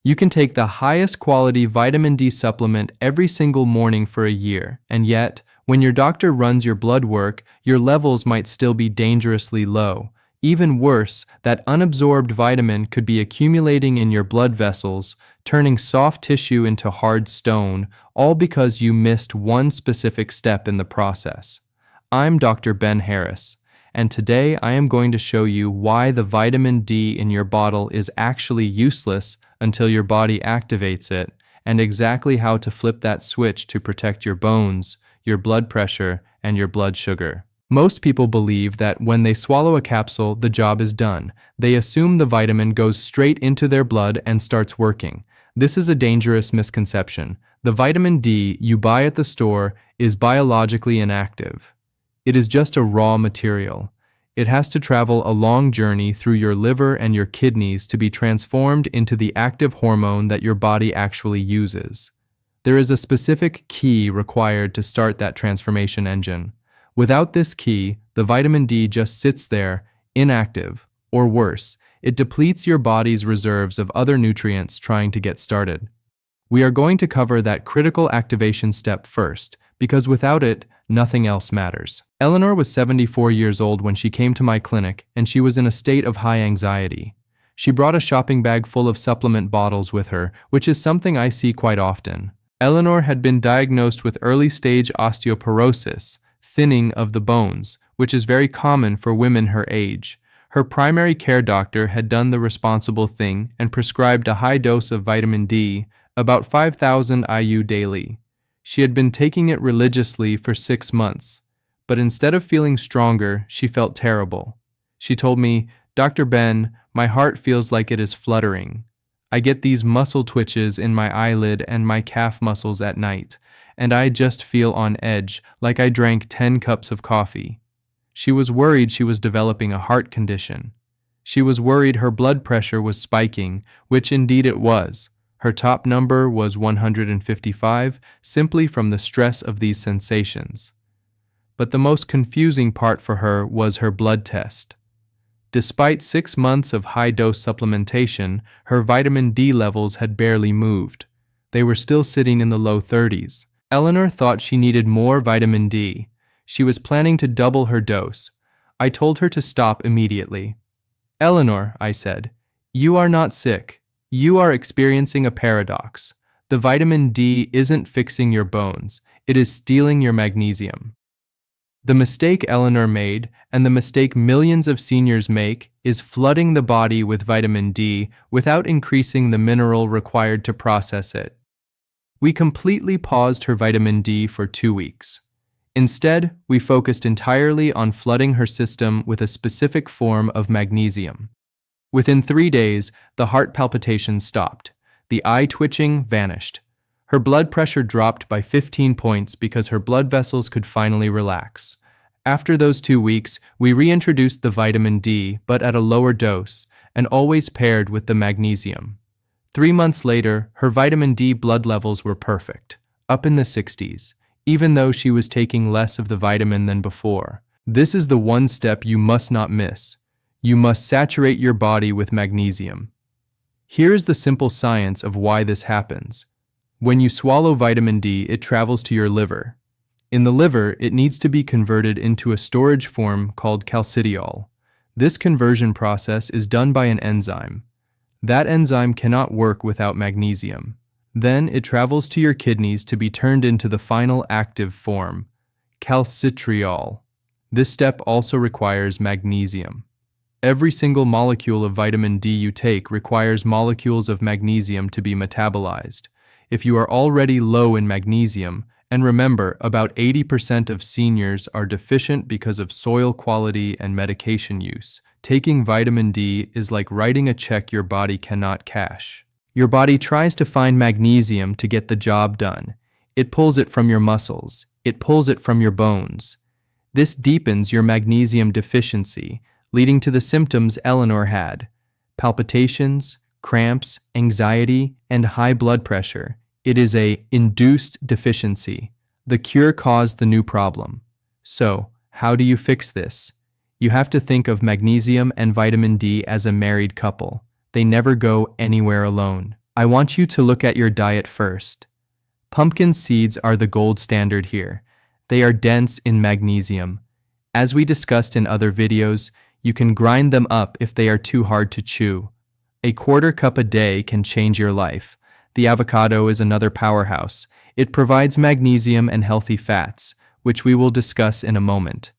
You can take the highest quality vitamin D supplement every single morning for a year, and yet, when your doctor runs your blood work, your levels might still be dangerously low. Even worse, that unabsorbed vitamin could be accumulating in your blood vessels, turning soft tissue into hard stone, all because you missed one specific step in the process. I'm Dr. Ben Harris, and today I am going to show you why the vitamin D in your bottle is actually useless until your body activates it, and exactly how to flip that switch to protect your bones, your blood pressure, and your blood sugar. Most people believe that when they swallow a capsule, the job is done. They assume the vitamin goes straight into their blood and starts working. This is a dangerous misconception. The vitamin D you buy at the store is biologically inactive. It is just a raw material. It has to travel a long journey through your liver and your kidneys to be transformed into the active hormone that your body actually uses. There is a specific key required to start that transformation engine. Without this key, the vitamin D just sits there, inactive, or worse, it depletes your body's reserves of other nutrients trying to get started. We are going to cover that critical activation step first, because without it, nothing else matters. Eleanor was 74 years old when she came to my clinic, and she was in a state of high anxiety. She brought a shopping bag full of supplement bottles with her, which is something I see quite often. Eleanor had been diagnosed with early-stage osteoporosis, thinning of the bones, which is very common for women her age. Her primary care doctor had done the responsible thing and prescribed a high dose of vitamin D, about 5,000 IU daily. She had been taking it religiously for 6 months, but instead of feeling stronger, she felt terrible. She told me, "Dr. Ben, my heart feels like it is fluttering. I get these muscle twitches in my eyelid and my calf muscles at night, and I just feel on edge, like I drank 10 cups of coffee." She was worried she was developing a heart condition. She was worried her blood pressure was spiking, which indeed it was. Her top number was 155, simply from the stress of these sensations. But the most confusing part for her was her blood test. Despite 6 months of high-dose supplementation, her vitamin D levels had barely moved. They were still sitting in the low 30s. Eleanor thought she needed more vitamin D. She was planning to double her dose. I told her to stop immediately. "Eleanor," I said, "you are not sick. You are experiencing a paradox. The vitamin D isn't fixing your bones. It is stealing your magnesium." The mistake Eleanor made, and the mistake millions of seniors make, is flooding the body with vitamin D without increasing the mineral required to process it. We completely paused her vitamin D for 2 weeks. Instead, we focused entirely on flooding her system with a specific form of magnesium. Within 3 days, the heart palpitations stopped. The eye twitching vanished. Her blood pressure dropped by 15 points because her blood vessels could finally relax. After those 2 weeks, we reintroduced the vitamin D, but at a lower dose, and always paired with the magnesium. 3 months later, her vitamin D blood levels were perfect, up in the 60s, even though she was taking less of the vitamin than before. This is the one step you must not miss. You must saturate your body with magnesium. Here is the simple science of why this happens. When you swallow vitamin D, it travels to your liver. In the liver, it needs to be converted into a storage form called calcitriol. This conversion process is done by an enzyme. That enzyme cannot work without magnesium. Then it travels to your kidneys to be turned into the final active form, calcitriol. This step also requires magnesium. Every single molecule of vitamin D you take requires molecules of magnesium to be metabolized. If you are already low in magnesium, and remember, about 80% of seniors are deficient because of soil quality and medication use, taking vitamin D is like writing a check your body cannot cash. Your body tries to find magnesium to get the job done. It pulls it from your muscles. It pulls it from your bones. This deepens your magnesium deficiency, leading to the symptoms Eleanor had: palpitations, cramps, anxiety, and high blood pressure. It is a induced deficiency. The cure caused the new problem. So, how do you fix this? You have to think of magnesium and vitamin D as a married couple. They never go anywhere alone. I want you to look at your diet first. Pumpkin seeds are the gold standard here. They are dense in magnesium. As we discussed in other videos, you can grind them up if they are too hard to chew. A quarter cup a day can change your life. The avocado is another powerhouse. It provides magnesium and healthy fats, which we will discuss in a moment.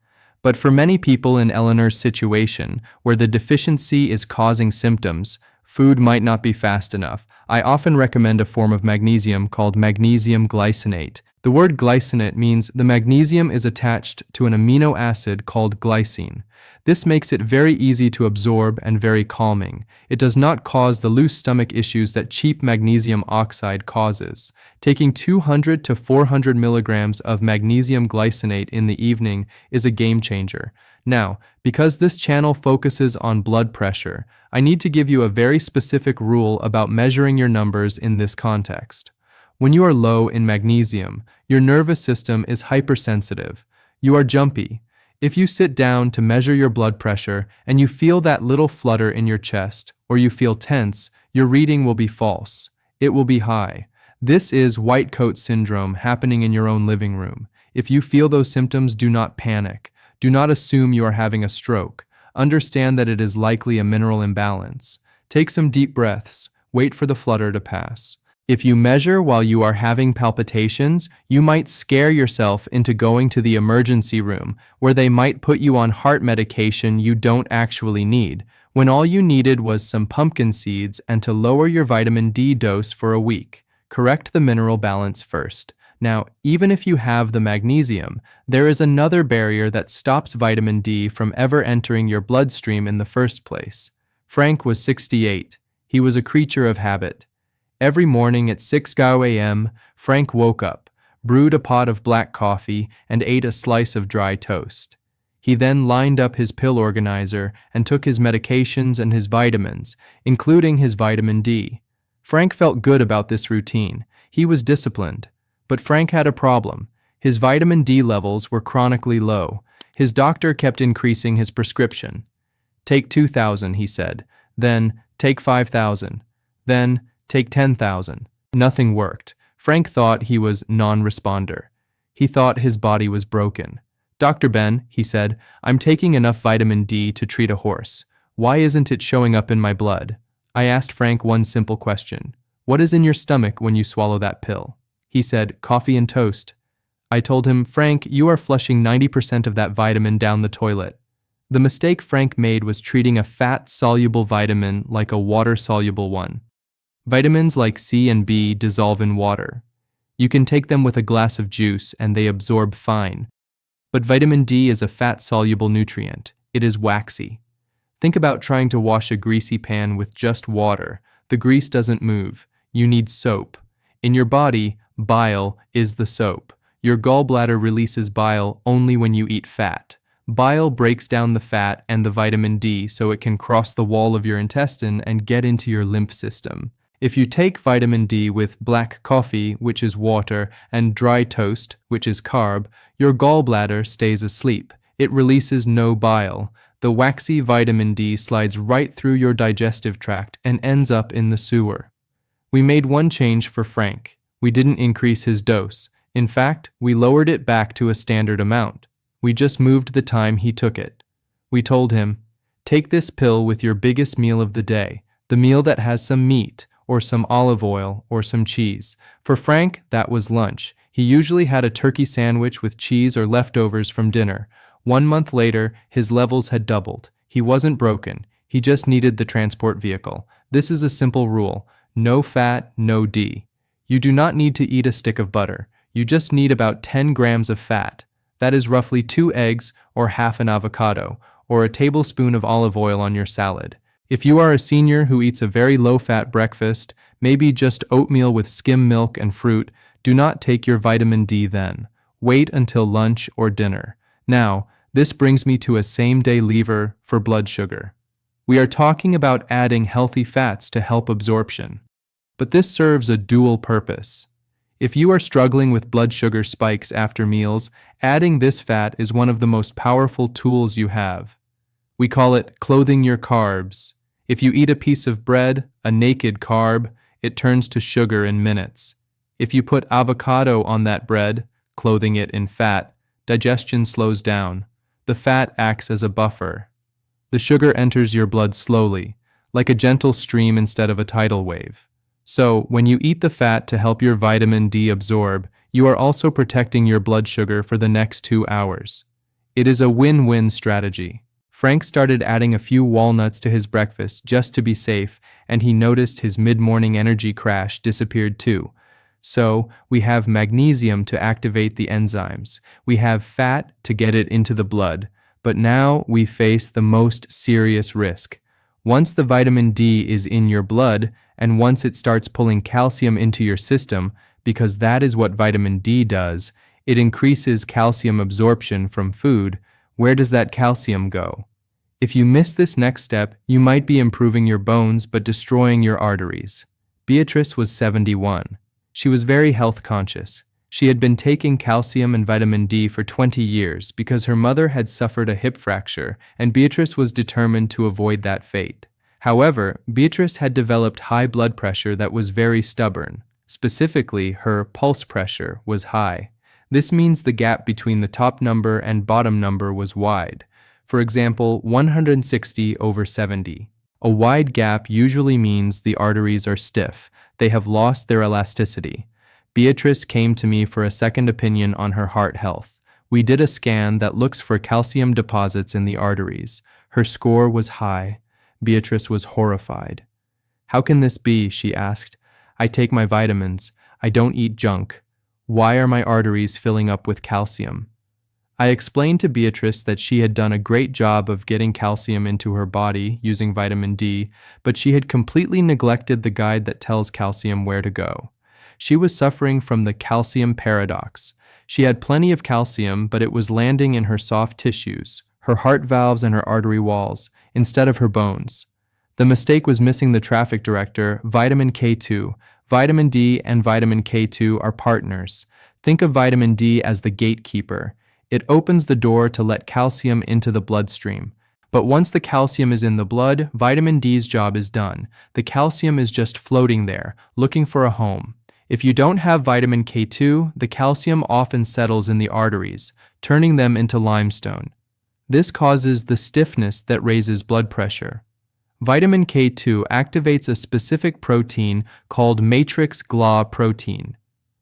But for many people in Eleanor's situation, where the deficiency is causing symptoms, food might not be fast enough. I often recommend a form of magnesium called magnesium glycinate. The word glycinate means the magnesium is attached to an amino acid called glycine. This makes it very easy to absorb and very calming. It does not cause the loose stomach issues that cheap magnesium oxide causes. Taking 200 to 400 milligrams of magnesium glycinate in the evening is a game changer. Now, because this channel focuses on blood pressure, I need to give you a very specific rule about measuring your numbers in this context. When you are low in magnesium, your nervous system is hypersensitive. You are jumpy. If you sit down to measure your blood pressure and you feel that little flutter in your chest, or you feel tense, your reading will be false. It will be high. This is white coat syndrome happening in your own living room. If you feel those symptoms, do not panic. Do not assume you are having a stroke. Understand that it is likely a mineral imbalance. Take some deep breaths. Wait for the flutter to pass. If you measure while you are having palpitations, you might scare yourself into going to the emergency room, where they might put you on heart medication you don't actually need, when all you needed was some pumpkin seeds and to lower your vitamin D dose for a week. Correct the mineral balance first. Now, even if you have the magnesium, there is another barrier that stops vitamin D from ever entering your bloodstream in the first place. Frank was 68. He was a creature of habit. Every morning at 6 a.m., Frank woke up, brewed a pot of black coffee, and ate a slice of dry toast. He then lined up his pill organizer and took his medications and his vitamins, including his vitamin D. Frank felt good about this routine. He was disciplined. But Frank had a problem. His vitamin D levels were chronically low. His doctor kept increasing his prescription. Take 2,000, he said. Then, take 5,000. Then, take 10,000. Nothing worked. Frank thought he was non-responder. He thought his body was broken. Dr. Ben, he said, I'm taking enough vitamin D to treat a horse. Why isn't it showing up in my blood? I asked Frank one simple question. What is in your stomach when you swallow that pill? He said, coffee and toast. I told him, Frank, you are flushing 90% of that vitamin down the toilet. The mistake Frank made was treating a fat-soluble vitamin like a water-soluble one. Vitamins like C and B dissolve in water. You can take them with a glass of juice and they absorb fine. But vitamin D is a fat-soluble nutrient. It is waxy. Think about trying to wash a greasy pan with just water. The grease doesn't move. You need soap. In your body, bile is the soap. Your gallbladder releases bile only when you eat fat. Bile breaks down the fat and the vitamin D so it can cross the wall of your intestine and get into your lymph system. If you take vitamin D with black coffee, which is water, and dry toast, which is carb, your gallbladder stays asleep. It releases no bile. The waxy vitamin D slides right through your digestive tract and ends up in the sewer. We made one change for Frank. We didn't increase his dose. In fact, we lowered it back to a standard amount. We just moved the time he took it. We told him, take this pill with your biggest meal of the day, the meal that has some meat, or some olive oil, or some cheese. For Frank, that was lunch. He usually had a turkey sandwich with cheese or leftovers from dinner. 1 month later, his levels had doubled. He wasn't broken. He just needed the transport vehicle. This is a simple rule. No fat, no D. You do not need to eat a stick of butter. You just need about 10 grams of fat. That is roughly 2 eggs or half an avocado, or a tablespoon of olive oil on your salad. If you are a senior who eats a very low-fat breakfast, maybe just oatmeal with skim milk and fruit, do not take your vitamin D then. Wait until lunch or dinner. Now, this brings me to a same-day lever for blood sugar. We are talking about adding healthy fats to help absorption. But this serves a dual purpose. If you are struggling with blood sugar spikes after meals, adding this fat is one of the most powerful tools you have. We call it clothing your carbs. If you eat a piece of bread, a naked carb, it turns to sugar in minutes. If you put avocado on that bread, clothing it in fat, digestion slows down. The fat acts as a buffer. The sugar enters your blood slowly, like a gentle stream instead of a tidal wave. So, when you eat the fat to help your vitamin D absorb, you are also protecting your blood sugar for the next 2 hours. It is a win-win strategy. Frank started adding a few walnuts to his breakfast just to be safe, and he noticed his mid-morning energy crash disappeared too. So, we have magnesium to activate the enzymes. We have fat to get it into the blood. But now we face the most serious risk. Once the vitamin D is in your blood, and once it starts pulling calcium into your system, because that is what vitamin D does, it increases calcium absorption from food. Where does that calcium go? If you miss this next step, you might be improving your bones but destroying your arteries. Beatrice was 71. She was very health conscious. She had been taking calcium and vitamin D for 20 years because her mother had suffered a hip fracture, and Beatrice was determined to avoid that fate. However, Beatrice had developed high blood pressure that was very stubborn. Specifically, her pulse pressure was high. This means the gap between the top number and bottom number was wide. For example, 160/70. A wide gap usually means the arteries are stiff. They have lost their elasticity. Beatrice came to me for a second opinion on her heart health. We did a scan that looks for calcium deposits in the arteries. Her score was high. Beatrice was horrified. "How can this be?" she asked. "I take my vitamins. I don't eat junk. Why are my arteries filling up with calcium?" I explained to Beatrice that she had done a great job of getting calcium into her body using vitamin D, but she had completely neglected the guide that tells calcium where to go. She was suffering from the calcium paradox. She had plenty of calcium, but it was landing in her soft tissues, her heart valves and her artery walls, instead of her bones. The mistake was missing the traffic director, vitamin K2. Vitamin D and vitamin K2 are partners. Think of vitamin D as the gatekeeper. It opens the door to let calcium into the bloodstream. But once the calcium is in the blood, vitamin D's job is done. The calcium is just floating there, looking for a home. If you don't have vitamin K2, the calcium often settles in the arteries, turning them into limestone. This causes the stiffness that raises blood pressure. Vitamin K2 activates a specific protein called matrix GLA protein.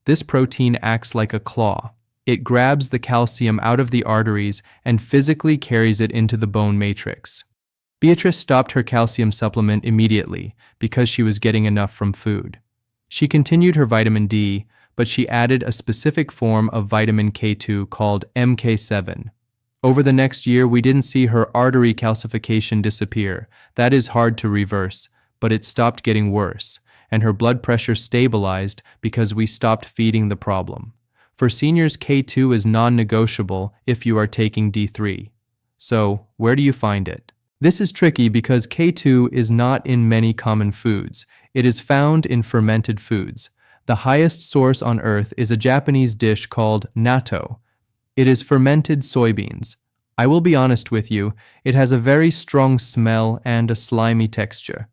This protein acts like a claw. It grabs the calcium out of the arteries and physically carries it into the bone matrix. Beatrice stopped her calcium supplement immediately because she was getting enough from food. She continued her vitamin D, but she added a specific form of vitamin K2 called MK7. Over the next year, we didn't see her artery calcification disappear. That is hard to reverse, but it stopped getting worse, and her blood pressure stabilized because we stopped feeding the problem. For seniors, K2 is non-negotiable if you are taking D3. So, where do you find it? This is tricky because K2 is not in many common foods. It is found in fermented foods. The highest source on earth is a Japanese dish called natto. It is fermented soybeans. I will be honest with you, it has a very strong smell and a slimy texture.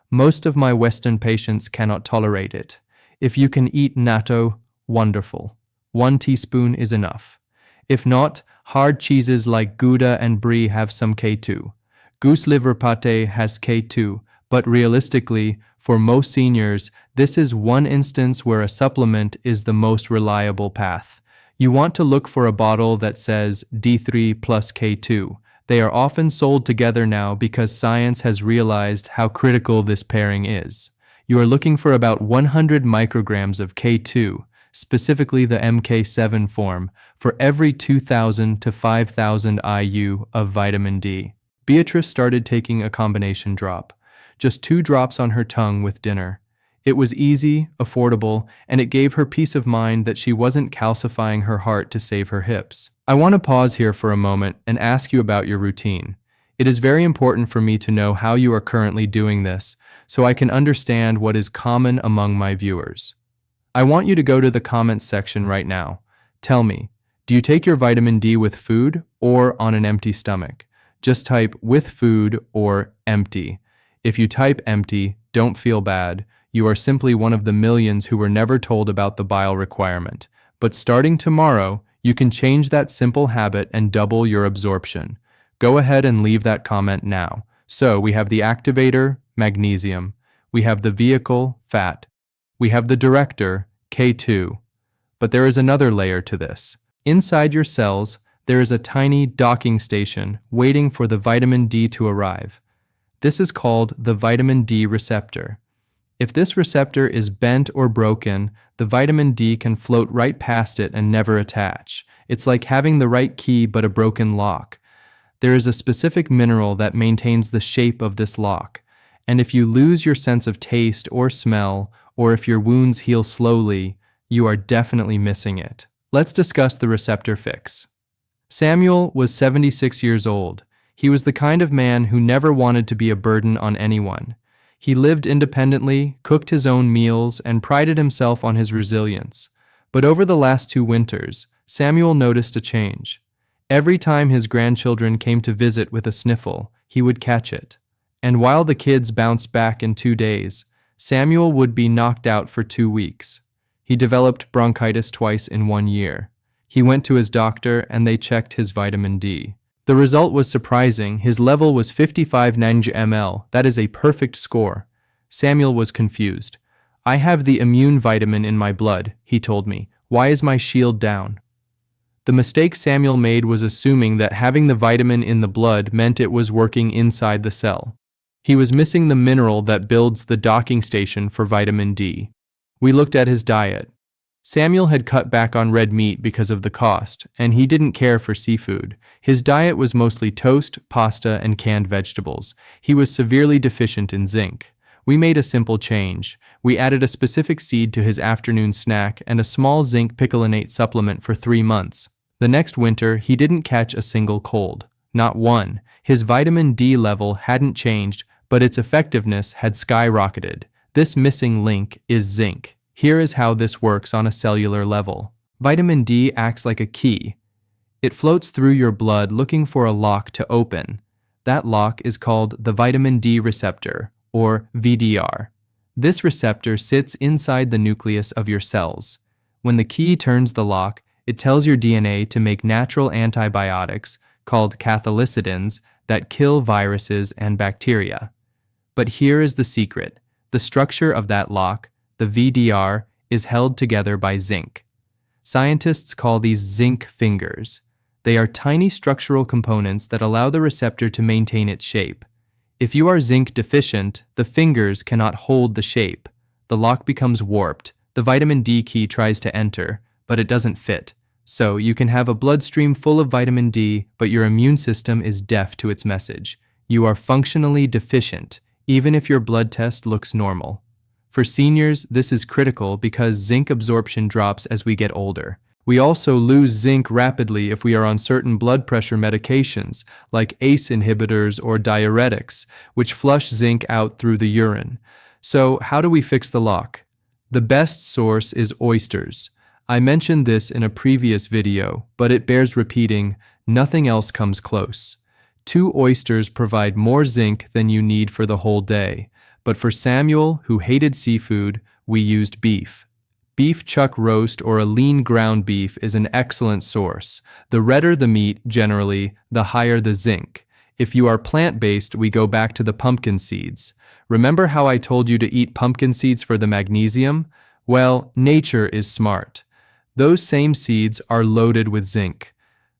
Most of my Western patients cannot tolerate it. If you can eat natto, wonderful. 1 teaspoon is enough. If not, hard cheeses like Gouda and Brie have some K2. Goose liver pate has K2, but realistically, for most seniors, this is one instance where a supplement is the most reliable path. You want to look for a bottle that says D3 plus K2. They are often sold together now because science has realized how critical this pairing is. You are looking for about 100 micrograms of K2, specifically the MK7 form, for every 2,000 to 5,000 IU of vitamin D. Beatrice started taking a combination drop, just 2 drops on her tongue with dinner. It was easy, affordable, and it gave her peace of mind that she wasn't calcifying her heart to save her hips. I want to pause here for a moment and ask you about your routine. It is very important for me to know how you are currently doing this, so I can understand what is common among my viewers. I want you to go to the comments section right now. Tell me, do you take your vitamin D with food or on an empty stomach? Just type with food or empty. If you type empty, don't feel bad. You are simply one of the millions who were never told about the bile requirement. But starting tomorrow, you can change that simple habit and double your absorption. Go ahead and leave that comment now. So we have the activator, magnesium. We have the vehicle, fat. We have the director, K2. But there is another layer to this. Inside your cells, there is a tiny docking station waiting for the vitamin D to arrive. This is called the vitamin D receptor. If this receptor is bent or broken, the vitamin D can float right past it and never attach. It's like having the right key but a broken lock. There is a specific mineral that maintains the shape of this lock. And if you lose your sense of taste or smell, or if your wounds heal slowly, you are definitely missing it. Let's discuss the receptor fix. Samuel was 76 years old. He was the kind of man who never wanted to be a burden on anyone. He lived independently, cooked his own meals, and prided himself on his resilience. But over the last 2 winters, Samuel noticed a change. Every time his grandchildren came to visit with a sniffle, he would catch it. And while the kids bounced back in 2 days, Samuel would be knocked out for 2 weeks. He developed bronchitis twice in 1 year. He went to his doctor and they checked his vitamin D. The result was surprising. His level was 55 ng/ml. That is a perfect score. Samuel was confused. "I have the immune vitamin in my blood," he told me. "Why is my shield down?" The mistake Samuel made was assuming that having the vitamin in the blood meant it was working inside the cell. He was missing the mineral that builds the docking station for vitamin D. We looked at his diet. Samuel had cut back on red meat because of the cost, and he didn't care for seafood. His diet was mostly toast, pasta, and canned vegetables. He was severely deficient in zinc. We made a simple change. We added a specific seed to his afternoon snack and a small zinc picolinate supplement for 3 months. The next winter, he didn't catch a single cold. Not one. His vitamin D level hadn't changed, but its effectiveness had skyrocketed. This missing link is zinc. Here is how this works on a cellular level. Vitamin D acts like a key. It floats through your blood looking for a lock to open. That lock is called the vitamin D receptor, or VDR. This receptor sits inside the nucleus of your cells. When the key turns the lock, it tells your DNA to make natural antibiotics, called cathelicidins, that kill viruses and bacteria. But here is the secret. The structure of that lock, the VDR, is held together by zinc. Scientists call these zinc fingers. They are tiny structural components that allow the receptor to maintain its shape. If you are zinc deficient, the fingers cannot hold the shape. The lock becomes warped. The vitamin D key tries to enter, but it doesn't fit. So you can have a bloodstream full of vitamin D, but your immune system is deaf to its message. You are functionally deficient, even if your blood test looks normal. For seniors, this is critical because zinc absorption drops as we get older. We also lose zinc rapidly if we are on certain blood pressure medications, like ACE inhibitors or diuretics, which flush zinc out through the urine. So how do we fix the lock? The best source is oysters. I mentioned this in a previous video, but it bears repeating. Nothing else comes close. 2 oysters provide more zinc than you need for the whole day. But for Samuel, who hated seafood, we used beef. Beef chuck roast or a lean ground beef is an excellent source. The redder the meat, generally, the higher the zinc. If you are plant-based, we go back to the pumpkin seeds. Remember how I told you to eat pumpkin seeds for the magnesium? Well, nature is smart. Those same seeds are loaded with zinc.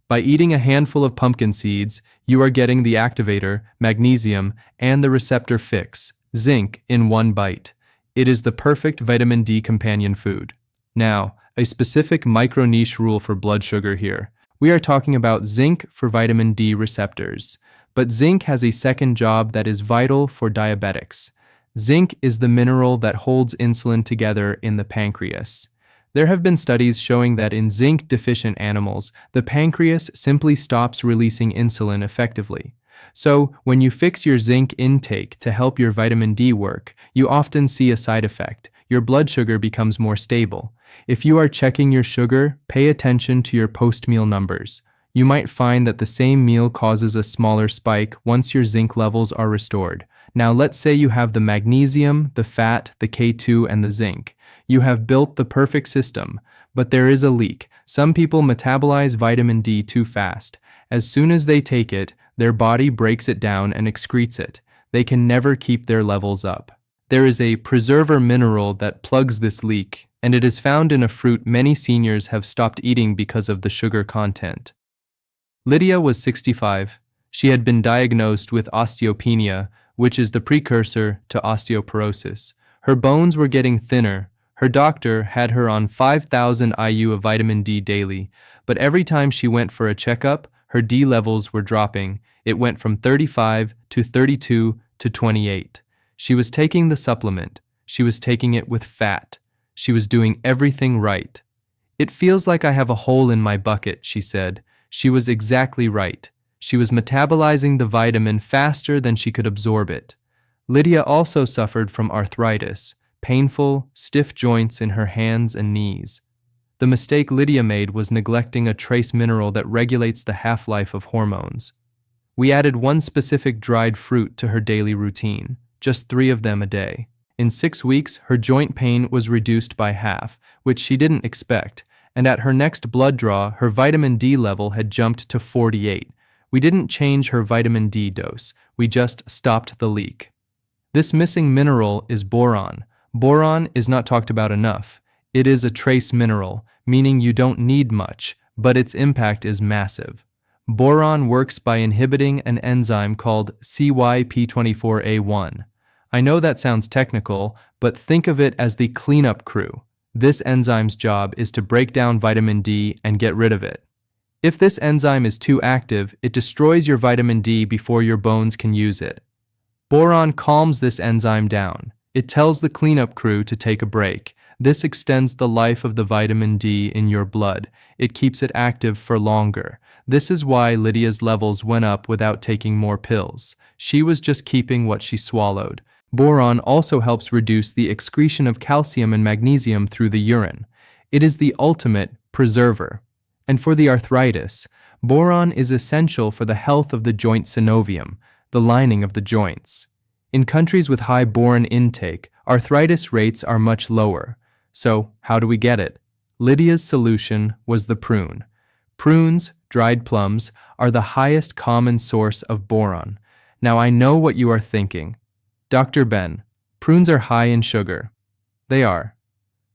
By eating a handful of pumpkin seeds, you are getting the activator, magnesium, and the receptor fix, zinc, in one bite. It is the perfect vitamin D companion food. Now, a specific micro-niche rule for blood sugar here. We are talking about zinc for vitamin D receptors, but zinc has a second job that is vital for diabetics. Zinc is the mineral that holds insulin together in the pancreas. There have been studies showing that in zinc-deficient animals, the pancreas simply stops releasing insulin effectively. So, when you fix your zinc intake to help your vitamin D work, you often see a side effect. Your blood sugar becomes more stable. If you are checking your sugar, pay attention to your post-meal numbers. You might find that the same meal causes a smaller spike once your zinc levels are restored. Now let's say you have the magnesium, the fat, the K2, and the zinc. You have built the perfect system, but there is a leak. Some people metabolize vitamin D too fast. As soon as they take it, their body breaks it down and excretes it. They can never keep their levels up. There is a preserver mineral that plugs this leak, and it is found in a fruit many seniors have stopped eating because of the sugar content. Lydia was 65. She had been diagnosed with osteopenia, which is the precursor to osteoporosis. Her bones were getting thinner. Her doctor had her on 5,000 IU of vitamin D daily, but every time she went for a checkup, her D levels were dropping. It went from 35 to 32 to 28. She was taking the supplement. She was taking it with fat. She was doing everything right. "It feels like I have a hole in my bucket," she said. She was exactly right. She was metabolizing the vitamin faster than she could absorb it. Lydia also suffered from arthritis, painful, stiff joints in her hands and knees. The mistake Lydia made was neglecting a trace mineral that regulates the half-life of hormones. We added one specific dried fruit to her daily routine, just 3 of them a day. In 6 weeks, her joint pain was reduced by half, which she didn't expect, and at her next blood draw, her vitamin D level had jumped to 48. We didn't change her vitamin D dose, we just stopped the leak. This missing mineral is boron. Boron is not talked about enough. It is a trace mineral, meaning you don't need much, but its impact is massive. Boron works by inhibiting an enzyme called CYP24A1. I know that sounds technical, but think of it as the cleanup crew. This enzyme's job is to break down vitamin D and get rid of it. If this enzyme is too active, it destroys your vitamin D before your bones can use it. Boron calms this enzyme down. It tells the cleanup crew to take a break. This extends the life of the vitamin D in your blood. It keeps it active for longer. This is why Lydia's levels went up without taking more pills. She was just keeping what she swallowed. Boron also helps reduce the excretion of calcium and magnesium through the urine. It is the ultimate preserver. And for the arthritis, boron is essential for the health of the joint synovium, the lining of the joints. In countries with high boron intake, arthritis rates are much lower. So, how do we get it? Lydia's solution was the prune. Prunes, dried plums, are the highest common source of boron. Now I know what you are thinking. Dr. Ben, prunes are high in sugar. They are.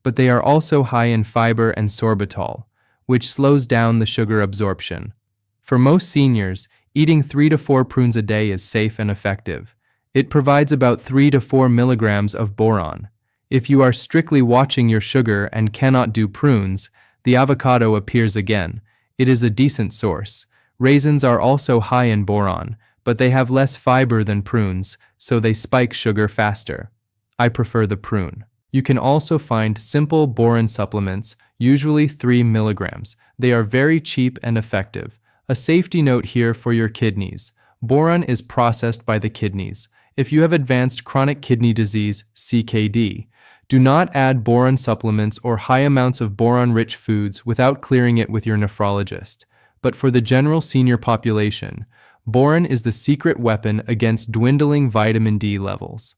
But they are also high in fiber and sorbitol, which slows down the sugar absorption. For most seniors, eating 3 to 4 prunes a day is safe and effective. It provides about 3 to 4 milligrams of boron. If you are strictly watching your sugar and cannot do prunes, the avocado appears again. It is a decent source. Raisins are also high in boron, but they have less fiber than prunes, so they spike sugar faster. I prefer the prune. You can also find simple boron supplements, usually 3 milligrams. They are very cheap and effective. A safety note here for your kidneys. Boron is processed by the kidneys. If you have advanced chronic kidney disease, CKD, do not add boron supplements or high amounts of boron-rich foods without clearing it with your nephrologist. But for the general senior population, boron is the secret weapon against dwindling vitamin D levels.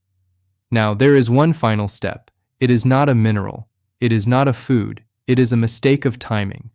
Now, there is one final step. It is not a mineral. It is not a food. It is a mistake of timing.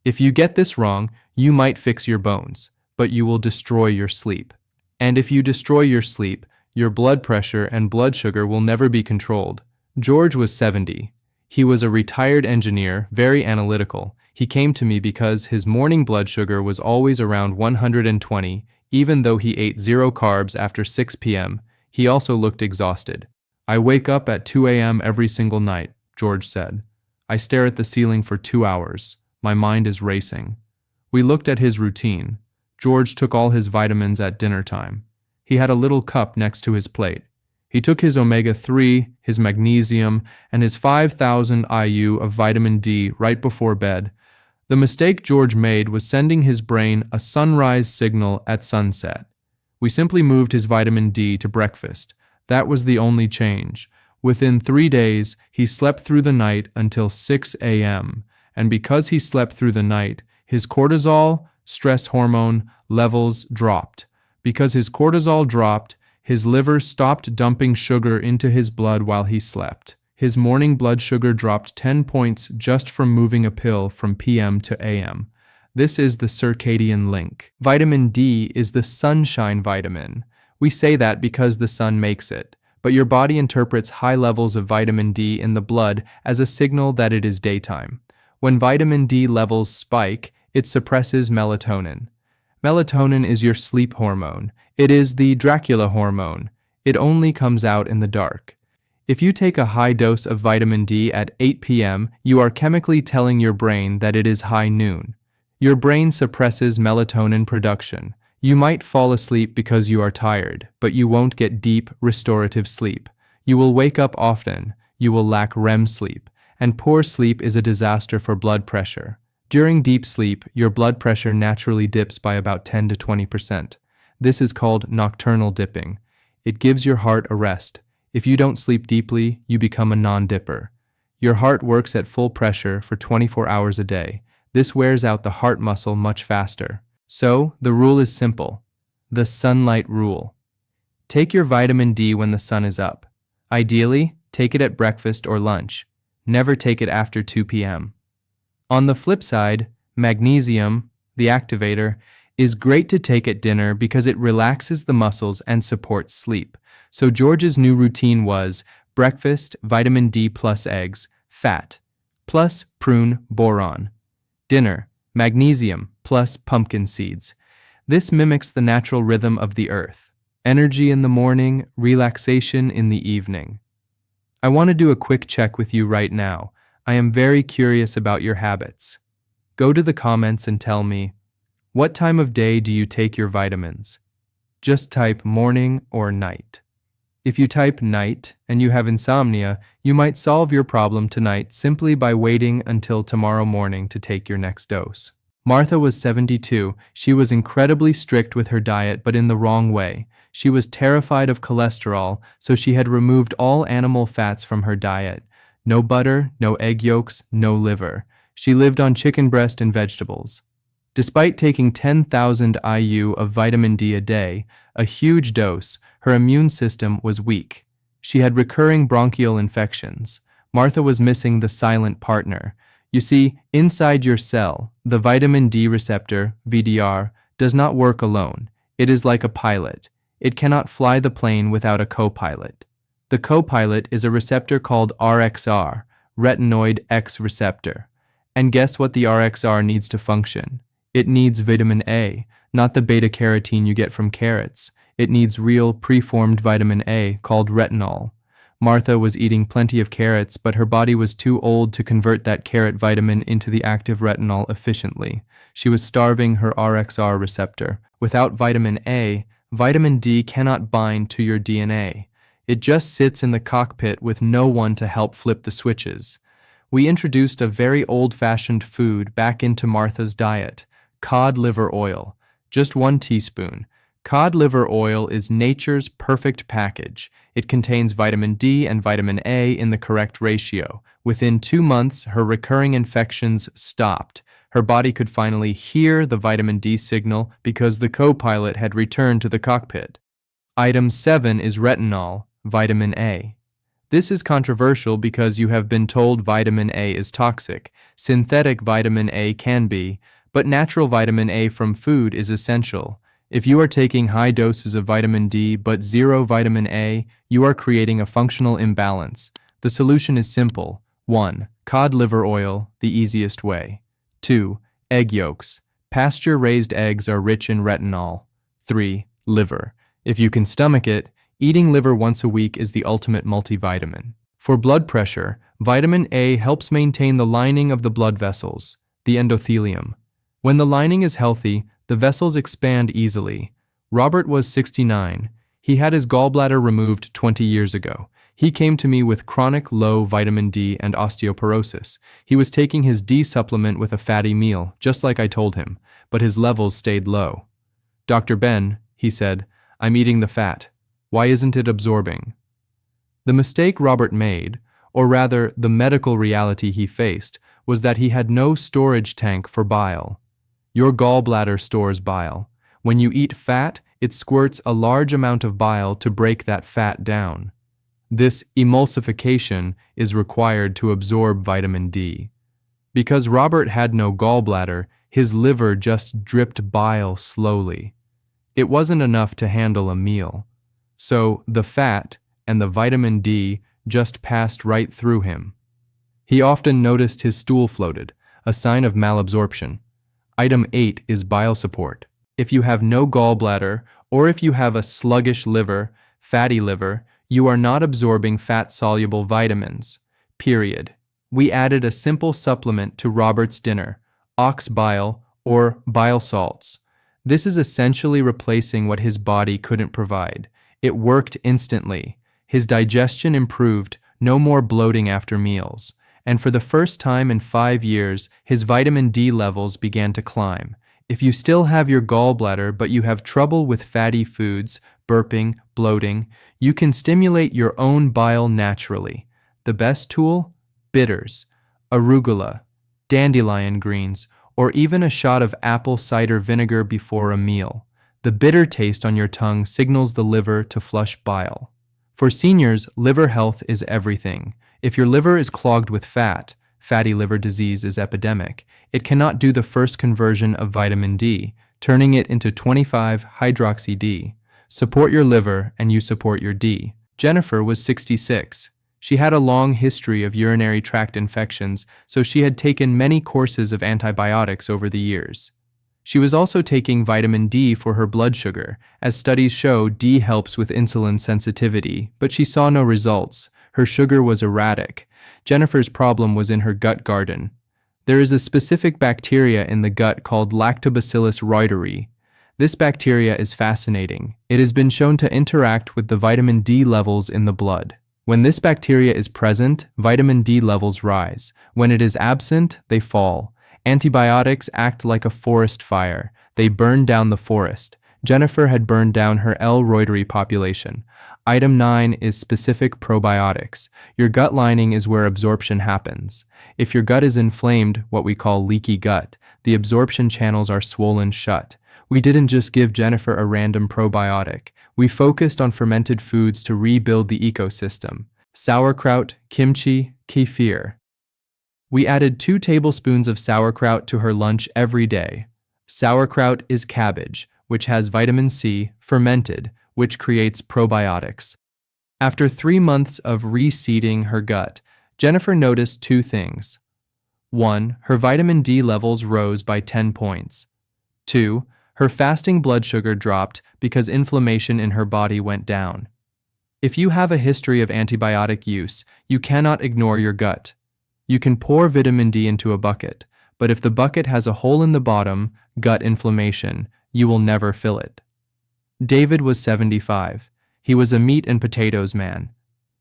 If you get this wrong, you might fix your bones, but you will destroy your sleep. And if you destroy your sleep, your blood pressure and blood sugar will never be controlled. George was 70. He was a retired engineer, very analytical. He came to me because his morning blood sugar was always around 120, even though he ate 0 carbs after 6 p.m. He also looked exhausted. "I wake up at 2 a.m. every single night," George said. "I stare at the ceiling for 2 hours. My mind is racing." We looked at his routine. George took all his vitamins at dinner time. He had a little cup next to his plate. He took his omega-3, his magnesium, and his 5,000 IU of vitamin D right before bed. The mistake George made was sending his brain a sunrise signal at sunset. We simply moved his vitamin D to breakfast. That was the only change. Within 3 days, he slept through the night until 6 a.m. And because he slept through the night, his cortisol, stress hormone, levels dropped. Because his cortisol dropped, His liver stopped dumping sugar into his blood while he slept. His morning blood sugar dropped 10 points just from moving a pill from PM to AM. This is the circadian link. Vitamin D is the sunshine vitamin. We say that because the sun makes it, but your body interprets high levels of vitamin D in the blood as a signal that it is daytime. When vitamin D levels spike, it suppresses melatonin. Melatonin is your sleep hormone. It is the Dracula hormone. It only comes out in the dark. If you take a high dose of vitamin D at 8 p.m., you are chemically telling your brain that it is high noon. Your brain suppresses melatonin production. You might fall asleep because you are tired, but you won't get deep, restorative sleep. You will wake up often. You will lack REM sleep. And poor sleep is a disaster for blood pressure. During deep sleep, your blood pressure naturally dips by about 10 to 20%. This is called nocturnal dipping. It gives your heart a rest. If you don't sleep deeply, you become a non-dipper. Your heart works at full pressure for 24 hours a day. This wears out the heart muscle much faster. So, the rule is simple. The sunlight rule. Take your vitamin D when the sun is up. Ideally, take it at breakfast or lunch. Never take it after 2 p.m. On the flip side, magnesium, the activator, is great to take at dinner because it relaxes the muscles and supports sleep. So George's new routine was breakfast, vitamin D plus eggs, fat, plus prune, boron. Dinner, magnesium plus pumpkin seeds. This mimics the natural rhythm of the earth. Energy in the morning, relaxation in the evening. I want to do a quick check with you right now. I am very curious about your habits. Go to the comments and tell me, what time of day do you take your vitamins? Just type morning or night. If you type night and you have insomnia, you might solve your problem tonight simply by waiting until tomorrow morning to take your next dose. Martha was 72. She was incredibly strict with her diet, but in the wrong way. She was terrified of cholesterol, so she had removed all animal fats from her diet. No butter, no egg yolks, no liver. She lived on chicken breast and vegetables. Despite taking 10,000 IU of vitamin D a day, a huge dose, her immune system was weak. She had recurring bronchial infections. Martha was missing the silent partner. You see, inside your cell, the vitamin D receptor, VDR, does not work alone. It is like a pilot. It cannot fly the plane without a co-pilot. The co-pilot is a receptor called RXR, retinoid X receptor. And guess what the RXR needs to function? It needs vitamin A, not the beta-carotene you get from carrots. It needs real, preformed vitamin A called retinol. Martha was eating plenty of carrots, but her body was too old to convert that carrot vitamin into the active retinol efficiently. She was starving her RXR receptor. Without vitamin A, vitamin D cannot bind to your DNA. It just sits in the cockpit with no one to help flip the switches. We introduced a very old-fashioned food back into Martha's diet, cod liver oil. Just 1 teaspoon. Cod liver oil is nature's perfect package. It contains vitamin D and vitamin A in the correct ratio. Within 2 months, her recurring infections stopped. Her body could finally hear the vitamin D signal because the co-pilot had returned to the cockpit. Item 7 is retinol, vitamin A. This is controversial because you have been told vitamin A is toxic. Synthetic vitamin A can be, but natural vitamin A from food is essential. If you are taking high doses of vitamin D but zero vitamin A, you are creating a functional imbalance. The solution is simple. 1. Cod liver oil, the easiest way. 2. Egg yolks. Pasture-raised eggs are rich in retinol. 3. Liver. If you can stomach it, eating liver once a week is the ultimate multivitamin. For blood pressure, vitamin A helps maintain the lining of the blood vessels, the endothelium. When the lining is healthy, the vessels expand easily. Robert was 69. He had his gallbladder removed 20 years ago. He came to me with chronic low vitamin D and osteoporosis. He was taking his D supplement with a fatty meal, just like I told him, but his levels stayed low. Dr. Ben, he said, I'm eating the fat. Why isn't it absorbing? The mistake Robert made, or rather the medical reality he faced, was that he had no storage tank for bile. Your gallbladder stores bile. When you eat fat, It squirts a large amount of bile to break that fat down. This emulsification is required to absorb vitamin D. Because Robert had no gallbladder, his liver just dripped bile slowly. It wasn't enough to handle a meal. So the fat and the vitamin D just passed right through him. He often noticed his stool floated, a sign of malabsorption. Item 8 is bile support. If you have no gallbladder, or if you have a sluggish liver, fatty liver, you are not absorbing fat-soluble vitamins. Period. We added a simple supplement to Robert's dinner, ox bile or bile salts. This is essentially replacing what his body couldn't provide. It worked instantly. His digestion improved, no more bloating after meals. And for the first time in 5 years, his vitamin D levels began to climb. If you still have your gallbladder but you have trouble with fatty foods, burping, bloating, you can stimulate your own bile naturally. The best tool? Bitters, arugula, dandelion greens, or even a shot of apple cider vinegar before a meal. The bitter taste on your tongue signals the liver to flush bile. For seniors, liver health is everything. If your liver is clogged with fat, fatty liver disease is epidemic. It cannot do the first conversion of vitamin D, turning it into 25-hydroxy-D. Support your liver and you support your D. Jennifer was 66. She had a long history of urinary tract infections, so she had taken many courses of antibiotics over the years. She was also taking vitamin D for her blood sugar. As studies show, D helps with insulin sensitivity, but she saw no results. Her sugar was erratic. Jennifer's problem was in her gut garden. There is a specific bacteria in the gut called Lactobacillus reuteri. This bacteria is fascinating. It has been shown to interact with the vitamin D levels in the blood. When this bacteria is present, vitamin D levels rise. When it is absent, they fall. Antibiotics act like a forest fire. They burn down the forest. Jennifer had burned down her L. reuteri population. Item 9 is specific probiotics. Your gut lining is where absorption happens. If your gut is inflamed, what we call leaky gut, the absorption channels are swollen shut. We didn't just give Jennifer a random probiotic. We focused on fermented foods to rebuild the ecosystem. Sauerkraut, kimchi, kefir. We added 2 tablespoons of sauerkraut to her lunch every day. Sauerkraut is cabbage, which has vitamin C, fermented, which creates probiotics. After 3 months of reseeding her gut, Jennifer noticed 2 things. 1. Her vitamin D levels rose by 10 points. 2. Her fasting blood sugar dropped because inflammation in her body went down. If you have a history of antibiotic use, you cannot ignore your gut. You can pour vitamin D into a bucket, but if the bucket has a hole in the bottom, gut inflammation, you will never fill it. David was 75. He was a meat and potatoes man.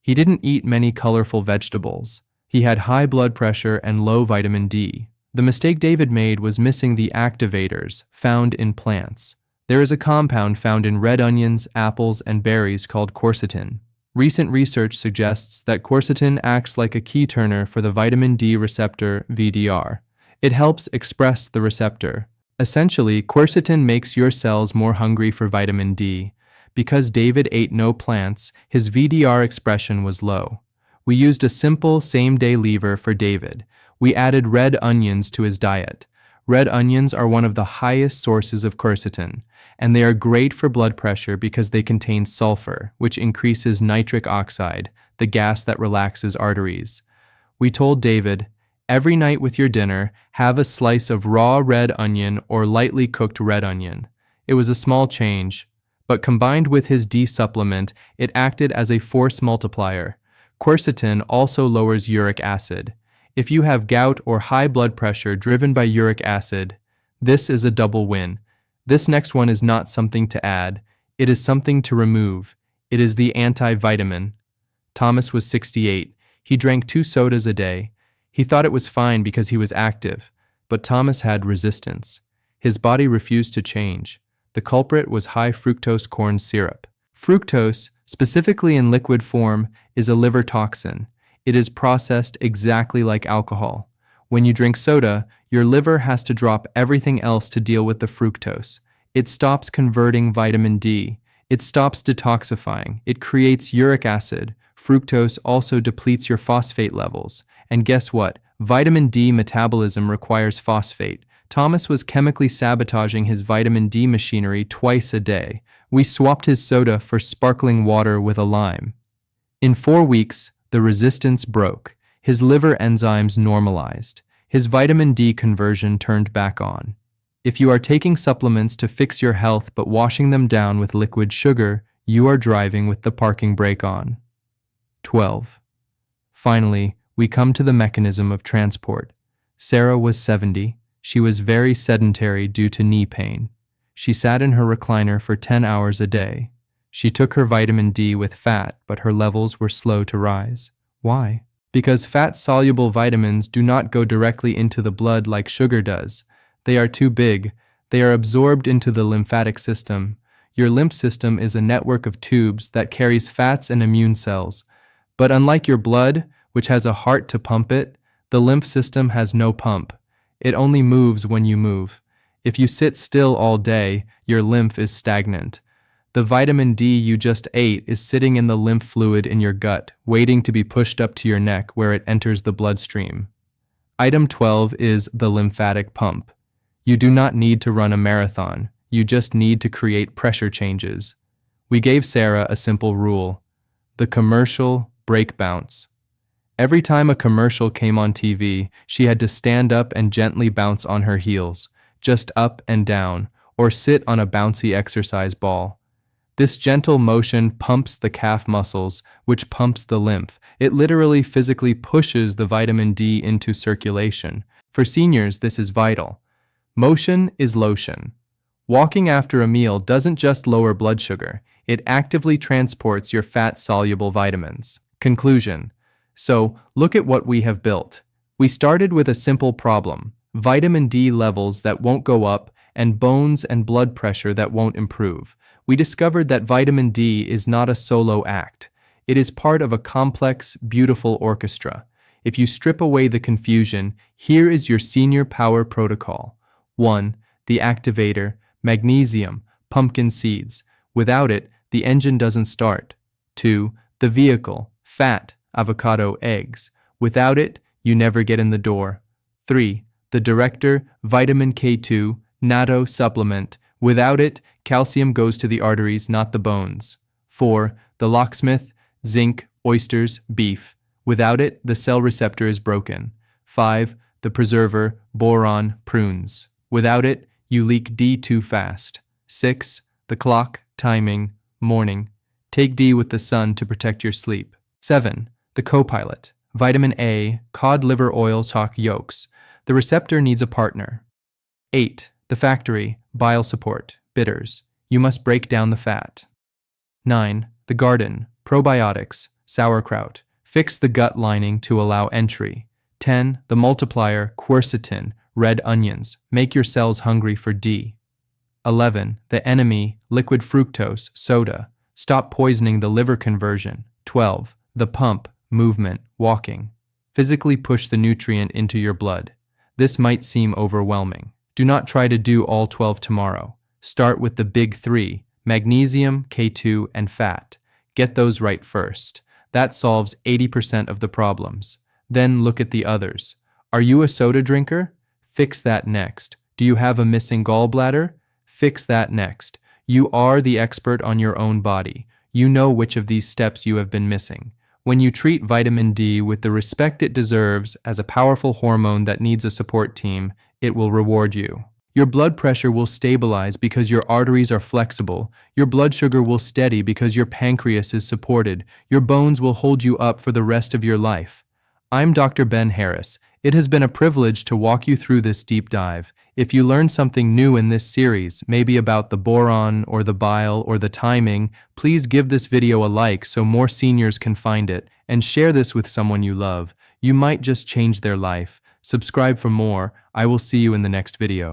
He didn't eat many colorful vegetables. He had high blood pressure and low vitamin D. The mistake David made was missing the activators found in plants. There is a compound found in red onions, apples, and berries called quercetin. Recent research suggests that quercetin acts like a key turner for the vitamin D receptor VDR. It helps express the receptor. Essentially, quercetin makes your cells more hungry for vitamin D. Because David ate no plants, his VDR expression was low. We used a simple same-day lever for David. We added red onions to his diet. Red onions are one of the highest sources of quercetin, and they are great for blood pressure because they contain sulfur, which increases nitric oxide, the gas that relaxes arteries. We told David, every night with your dinner, have a slice of raw red onion or lightly cooked red onion. It was a small change, but combined with his D supplement, it acted as a force multiplier. Quercetin also lowers uric acid. If you have gout or high blood pressure driven by uric acid, this is a double win. This next one is not something to add, it is something to remove. It is the anti-vitamin. Thomas was 68. He drank 2 sodas a day. He thought it was fine because he was active, but Thomas had resistance. His body refused to change. The culprit was high fructose corn syrup. Fructose, specifically in liquid form, is a liver toxin. It is processed exactly like alcohol. When you drink soda, your liver has to drop everything else to deal with the fructose. It stops converting vitamin D. It stops detoxifying. It creates uric acid. Fructose also depletes your phosphate levels. And guess what? Vitamin D metabolism requires phosphate. Thomas was chemically sabotaging his vitamin D machinery twice a day. We swapped his soda for sparkling water with a lime. In 4 weeks, the resistance broke. His liver enzymes normalized. His vitamin D conversion turned back on. If you are taking supplements to fix your health but washing them down with liquid sugar, you are driving with the parking brake on. 12. Finally, we come to the mechanism of transport. Sarah was 70. She was very sedentary due to knee pain. She sat in her recliner for 10 hours a day. She took her vitamin D with fat, but her levels were slow to rise. Why? Because fat-soluble vitamins do not go directly into the blood like sugar does. They are too big. They are absorbed into the lymphatic system. Your lymph system is a network of tubes that carries fats and immune cells. But unlike your blood, which has a heart to pump it, the lymph system has no pump. It only moves when you move. If you sit still all day, your lymph is stagnant. The vitamin D you just ate is sitting in the lymph fluid in your gut, waiting to be pushed up to your neck where it enters the bloodstream. Item 12 is the lymphatic pump. You do not need to run a marathon. You just need to create pressure changes. We gave Sarah a simple rule: the commercial break bounce. Every time a commercial came on TV, she had to stand up and gently bounce on her heels, just up and down, or sit on a bouncy exercise ball. This gentle motion pumps the calf muscles, which pumps the lymph. It literally physically pushes the vitamin D into circulation. For seniors, this is vital. Motion is lotion. Walking after a meal doesn't just lower blood sugar, it actively transports your fat-soluble vitamins. Conclusion. So, look at what we have built. We started with a simple problem: vitamin D levels that won't go up and bones and blood pressure that won't improve. We discovered that vitamin D is not a solo act. It is part of a complex, beautiful orchestra. If you strip away the confusion, here is your senior power protocol. 1. The activator, magnesium, pumpkin seeds. Without it, the engine doesn't start. 2. The vehicle, fat, avocado, eggs. Without it, you never get in the door. 3. The director, vitamin K2, natto supplement. Without it, calcium goes to the arteries, not the bones. 4. The locksmith, zinc, oysters, beef. Without it, the cell receptor is broken. 5. The preserver, boron, prunes. Without it, you leak D too fast. 6. The clock, timing, morning. Take D with the sun to protect your sleep. 7. The co-pilot, vitamin A, cod liver oil chalk yolks. The receptor needs a partner. 8. The factory, bile support, bitters. You must break down the fat. 9. The garden, probiotics, sauerkraut. Fix the gut lining to allow entry. 10. The multiplier, quercetin, red onions. Make your cells hungry for D. 11. The enemy, liquid fructose, soda. Stop poisoning the liver conversion. 12. The pump, movement, walking. Physically push the nutrient into your blood. This might seem overwhelming. Do not try to do all 12 tomorrow. Start with the big 3, magnesium, K2, and fat. Get those right first. That solves 80% of the problems. Then look at the others. Are you a soda drinker? Fix that next. Do you have a missing gallbladder? Fix that next. You are the expert on your own body. You know which of these steps you have been missing. When you treat vitamin D with the respect it deserves as a powerful hormone that needs a support team, it will reward you. Your blood pressure will stabilize because your arteries are flexible. Your blood sugar will steady because your pancreas is supported. Your bones will hold you up for the rest of your life. I'm Dr. Ben Harris. It has been a privilege to walk you through this deep dive. If you learned something new in this series, maybe about the boron or the bile or the timing, please give this video a like so more seniors can find it, and share this with someone you love. You might just change their life. Subscribe for more. I will see you in the next video.